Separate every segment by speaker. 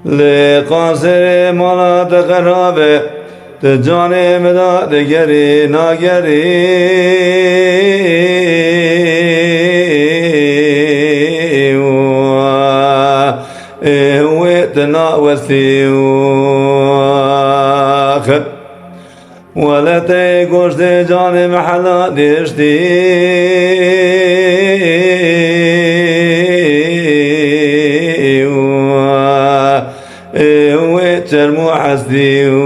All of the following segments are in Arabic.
Speaker 1: لقاصر مالا تقربه تجاني مداد گری ناگری ويتنا وثيوخ ولا تيقوش دي جاني محلا ديشتي ويتشرمو حسديوخ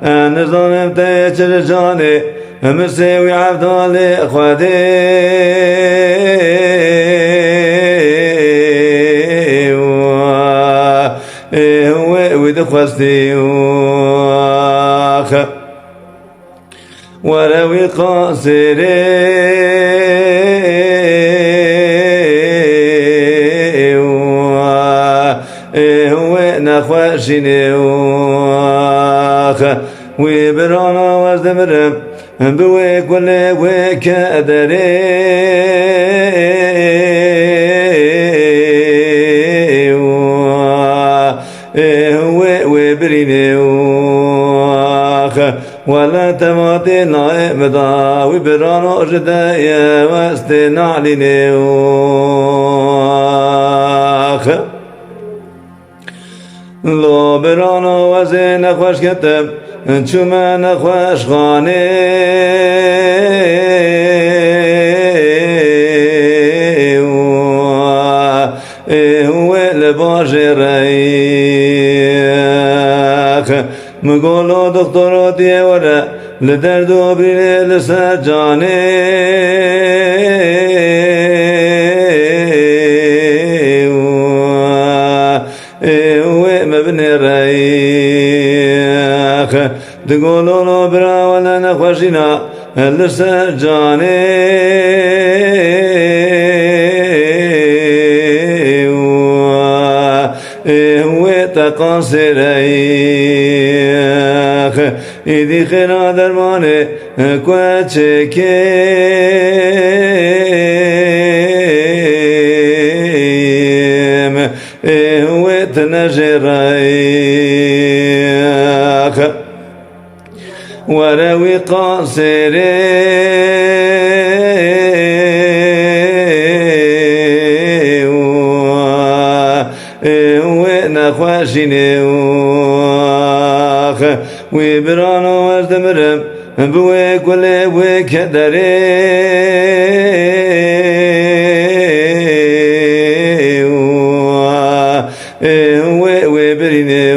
Speaker 1: أنا ظالم تيشر جاني مسيوي عبدالي أخواتي ودخوستي وروي قاصري ونخوشيني وبرانا وزدمرم بويك ولا ويك أدري وبريني ولا تماتي نائم دا وبرانا جدايا واستنعليني لو برانا وزين خوش كتب شما نخوش خاني لباجي ريخ مقولو دكتوراتي ورا لدردو بريني لسجاني ومبني ريخ تقولوا له برا ولا نخوشنا لسجاني وتقاصريخ إذي خيرا درماني كواتشكيم وتنجريخ وروي قاصري ونخوشيني وبرانا وزدمرم بويك ولا ويك دري وبريني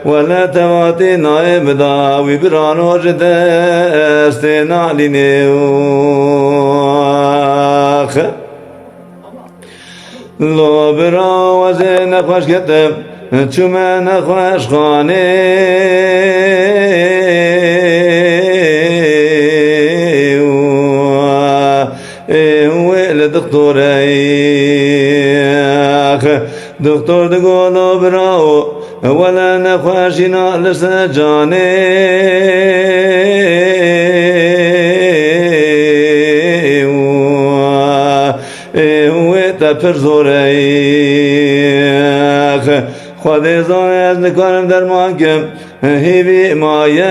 Speaker 1: ولا تواتي نائم دا وبرانا جدا استنعليني لو برا وزين خوش كتب شما نخوش خاني ولدكتوريخ دكتور تقولوا براو ولا نخوشنا لسجاني وتفرزوريخ خودی زانی از نکارم در مانکم هیوی مایه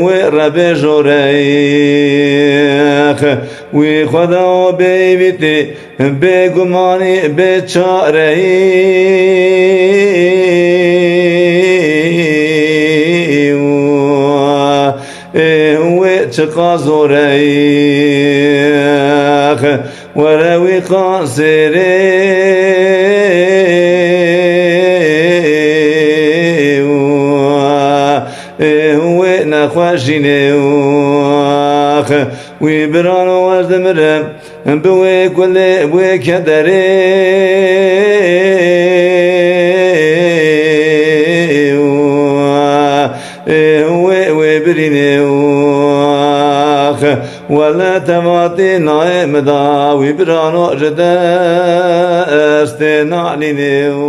Speaker 1: و رب جوریخ و خدا بیبیتی بگمانی بچارهی وتقاصريخ وروي قاصري ونخوشيني وبرانا وزدمرم بويك ولا ويك دري وبريني vale temati nae meda vibrano jede este nalineu